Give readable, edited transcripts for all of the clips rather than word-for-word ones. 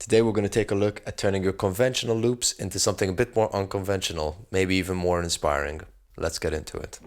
Today we're going to take a look at turning your conventional loops into something a bit more unconventional, maybe even more inspiring. Let's get into it.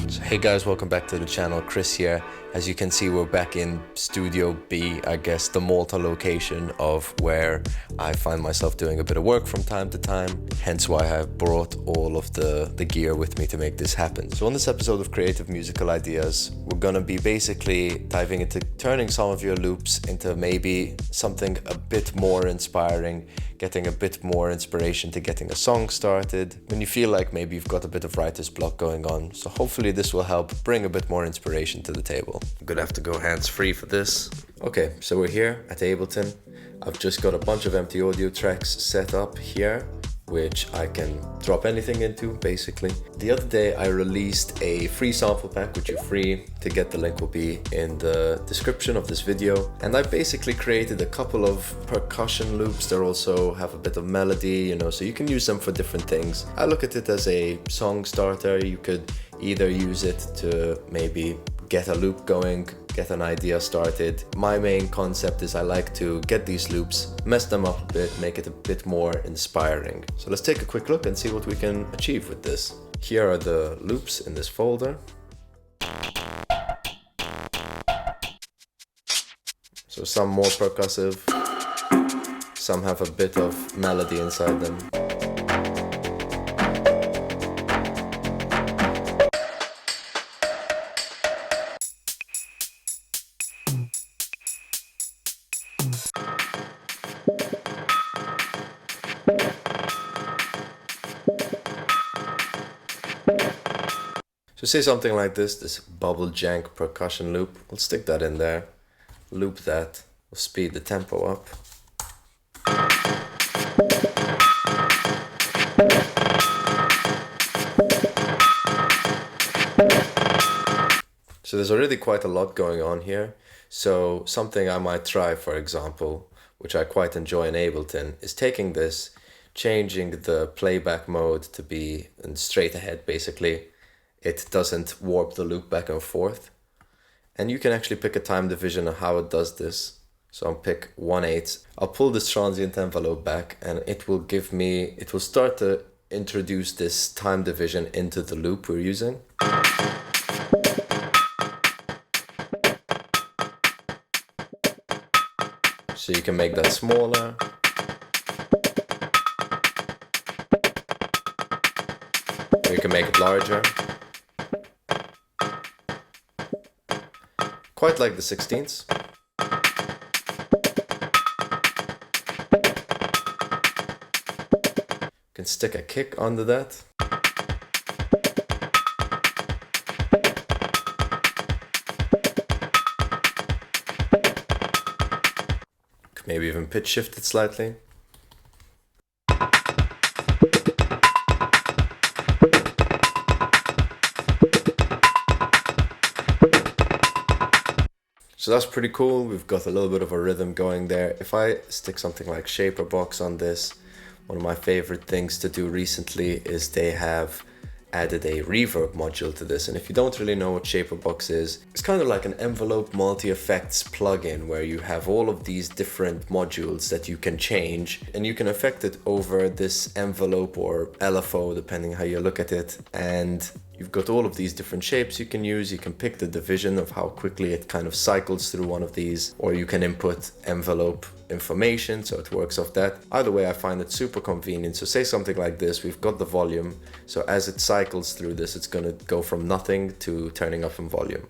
So hey guys, welcome back to the channel. Chris here. As you can see, we're back in Studio B, I guess the Malta location of where I find myself doing a bit of work from time to time, hence why I have brought all of the gear with me to make this happen. So on this episode of Creative Musical Ideas, we're gonna be basically diving into turning some of your loops into maybe something a bit more inspiring, getting a bit more inspiration to getting a song started when you feel like maybe you've got a bit of writer's block going on. So hopefully this will help bring a bit more inspiration to the table. I'm gonna have to go hands-free for this. Okay, so we're here at Ableton. I've just got a bunch of empty audio tracks set up here, which I can drop anything into, basically. The other day I released a free sample pack, which you're free to get. The link will be in the description of this video. And I basically created a couple of percussion loops that also have a bit of melody, so you can use them for different things. I look at it as a song starter. You could either use it to maybe get a loop going, get an idea started. My main concept is I like to get these loops, mess them up a bit, make it a bit more inspiring. So let's take a quick look and see what we can achieve with this. Here are the loops in this folder. So some more percussive, some have a bit of melody inside them. So say something like this bubble jank percussion loop. We'll stick that in there, loop that, we'll speed the tempo up. So there's already quite a lot going on here. So something I might try, for example, which I quite enjoy in Ableton, is taking this, changing the playback mode to be straight ahead, basically. It doesn't warp the loop back and forth. And you can actually pick a time division of how it does this. So I'll pick 1/8. I'll pull this transient envelope back and it will start to introduce this time division into the loop we're using. So you can make that smaller. Or you can make it larger. Quite like the 16ths. You can stick a kick under that. Could maybe even pitch shift it slightly. So that's pretty cool. We've got a little bit of a rhythm going there. If I stick something like Shaperbox on this, one of my favorite things to do recently is they have added a reverb module to this. And if you don't really know what Shaperbox is, it's kind of like an envelope multi-effects plugin where you have all of these different modules that you can change and you can affect it over this envelope or LFO, depending how you look at it. And you've got all of these different shapes you can use. You can pick the division of how quickly it kind of cycles through one of these, or you can input envelope information, so it works off that. Either way, I find it super convenient. So say something like this, we've got the volume. So as it cycles through this, it's gonna go from nothing to turning up in volume.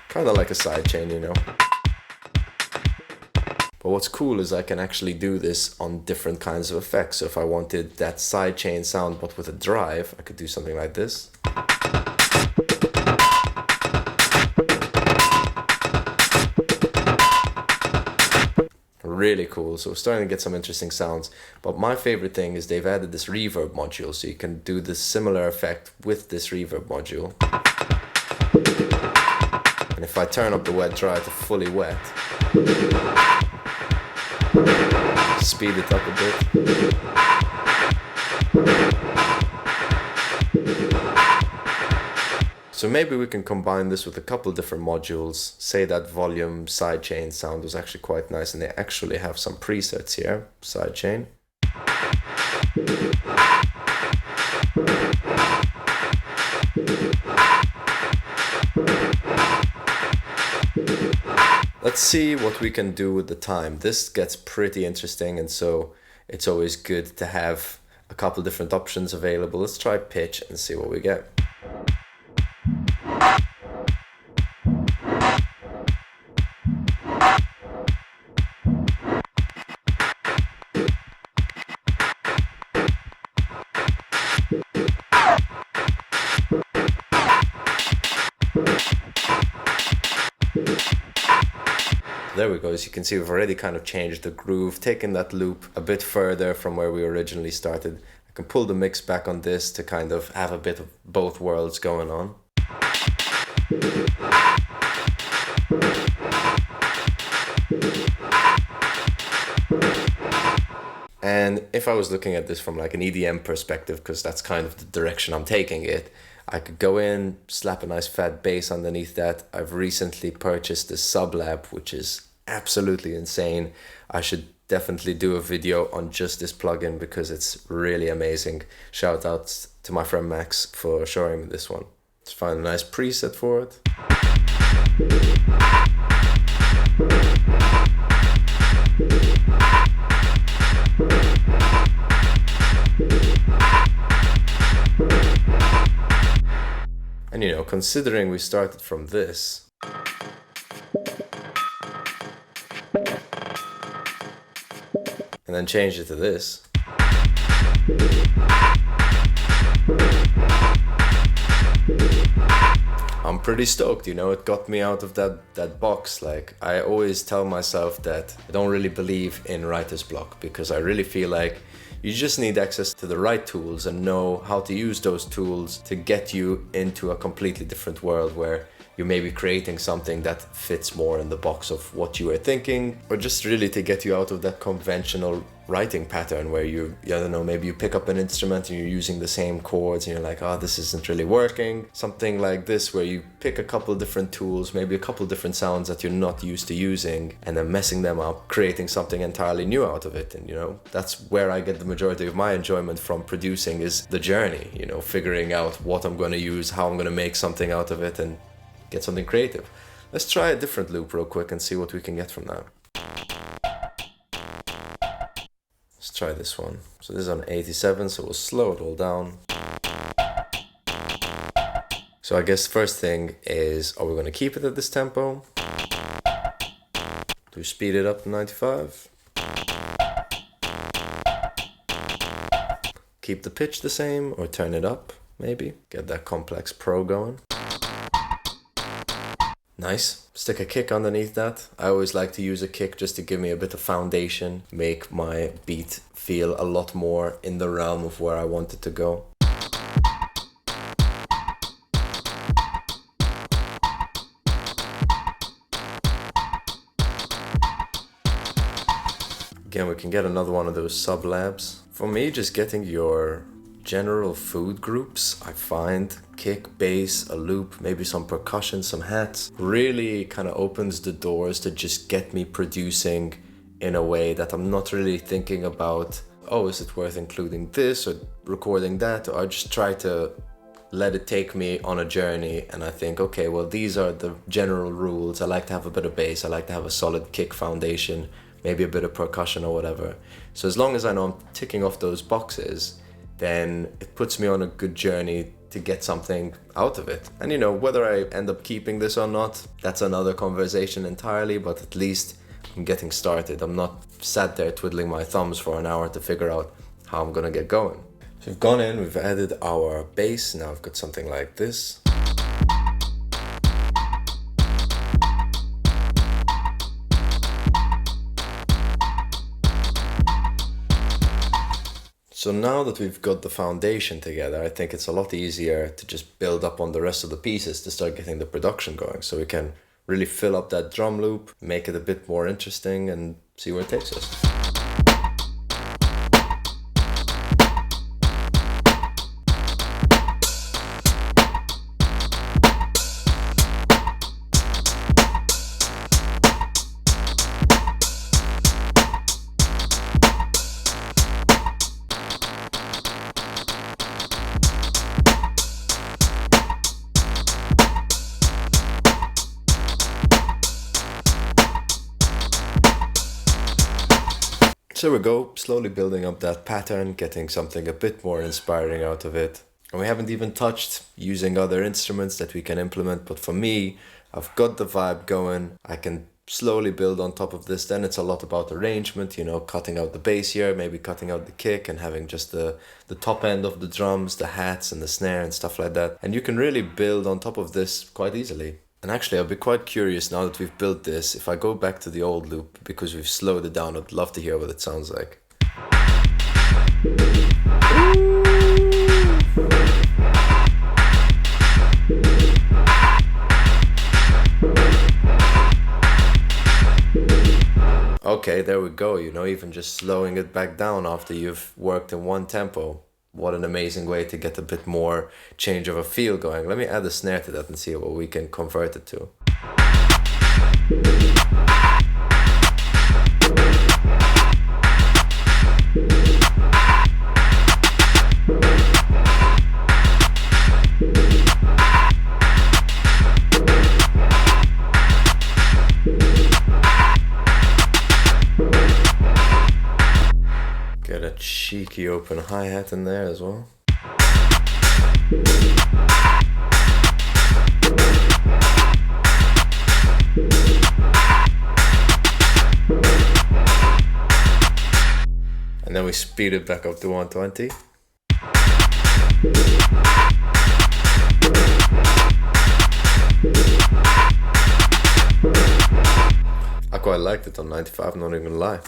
Kind of like a sidechain, But what's cool is I can actually do this on different kinds of effects. So if I wanted that sidechain sound but with a drive, I could do something like this. Really cool. So we're starting to get some interesting sounds. But my favorite thing is they've added this reverb module. So you can do this similar effect with this reverb module. And if I turn up the wet dry to fully wet, speed it up a bit. So maybe we can combine this with a couple different modules. Say that volume sidechain sound was actually quite nice, and they actually have some presets here. Sidechain. Let's see what we can do with the time. This gets pretty interesting, and so it's always good to have a couple different options available. Let's try pitch and see what we get. There we go. As you can see, we've already kind of changed the groove, taken that loop a bit further from where we originally started. I can pull the mix back on this to kind of have a bit of both worlds going on. And if I was looking at this from like an EDM perspective, because that's kind of the direction I'm taking it, I could go in, slap a nice fat bass underneath that. I've recently purchased this Sublab, which is absolutely insane. I should definitely do a video on just this plugin because it's really amazing. Shout out to my friend Max for showing me this one. Let's find a nice preset for it. And you know, considering we started from this, and then changed it to this, I'm pretty stoked, you know. It got me out of that box. Like, I always tell myself that I don't really believe in writer's block, because I really feel like you just need access to the right tools and know how to use those tools to get you into a completely different world where you may be creating something that fits more in the box of what you were thinking, or just really to get you out of that conventional writing pattern where you, I don't know, maybe you pick up an instrument and you're using the same chords and you're like, oh, this isn't really working. Something like this where you pick a couple different tools, maybe a couple different sounds that you're not used to using, and then messing them up, creating something entirely new out of it. And you know, that's where I get the majority of my enjoyment from producing, is the journey, you know, figuring out what I'm going to use, how I'm going to make something out of it and get something creative. Let's try a different loop real quick and see what we can get from that. Let's try this one. So this is on 87, so we'll slow it all down. So I guess first thing is, are we going to keep it at this tempo? Do we speed it up to 95? Keep the pitch the same or turn it up, maybe? Get that complex pro going. Nice. Stick a kick underneath that. I always like to use a kick just to give me a bit of foundation, make my beat feel a lot more in the realm of where I want it to go. Again, we can get another one of those Sublabs. For me, just getting your general food groups, I find kick, bass, a loop, maybe some percussion, some hats, really kind of opens the doors to just get me producing in a way that I'm not really thinking about, oh, is it worth including this or recording that? Or I just try to let it take me on a journey, and I think, okay, well, these are the general rules. I like to have a bit of bass, I like to have a solid kick foundation, maybe a bit of percussion or whatever. So as long as I know I'm ticking off those boxes, then it puts me on a good journey to get something out of it. And you know, whether I end up keeping this or not, that's another conversation entirely, but at least I'm getting started. I'm not sat there twiddling my thumbs for an hour to figure out how I'm gonna get going. So we've gone in, we've added our bass, now I've got something like this. So now that we've got the foundation together, I think it's a lot easier to just build up on the rest of the pieces to start getting the production going. So we can really fill up that drum loop, make it a bit more interesting, and see where it takes us. So we go, slowly building up that pattern, getting something a bit more inspiring out of it. And we haven't even touched using other instruments that we can implement, but for me, I've got the vibe going. I can slowly build on top of this. Then it's a lot about arrangement, you know, cutting out the bass here, maybe cutting out the kick and having just the top end of the drums, the hats and the snare and stuff like that. And you can really build on top of this quite easily. And actually, I'll be quite curious now that we've built this, if I go back to the old loop, because we've slowed it down, I'd love to hear what it sounds like. Okay, there we go, you know, even just slowing it back down after you've worked in one tempo. What an amazing way to get a bit more change of a feel going. Let me add a snare to that and see what we can convert it to. Get a cheeky open hi-hat in there as well. And then we speed it back up to 120. I quite liked it on 95, not even gonna lie.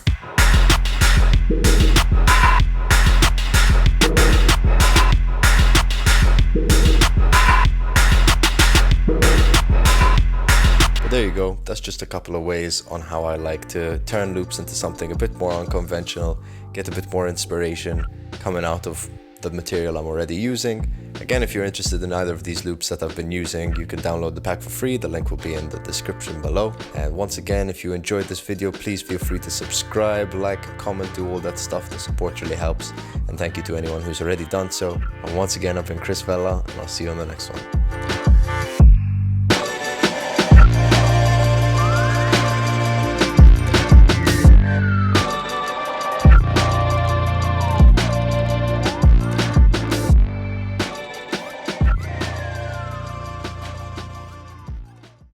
But there you go, that's just a couple of ways on how I like to turn loops into something a bit more unconventional, get a bit more inspiration coming out of the material I'm already using. Again, if you're interested in either of these loops that I've been using, you can download the pack for free. The link will be in the description below. And once again, if you enjoyed this video, please feel free to subscribe, like, comment, do all that stuff. The support really helps. And thank you to anyone who's already done so. And once again, I've been Chris Vella, and I'll see you on the next one.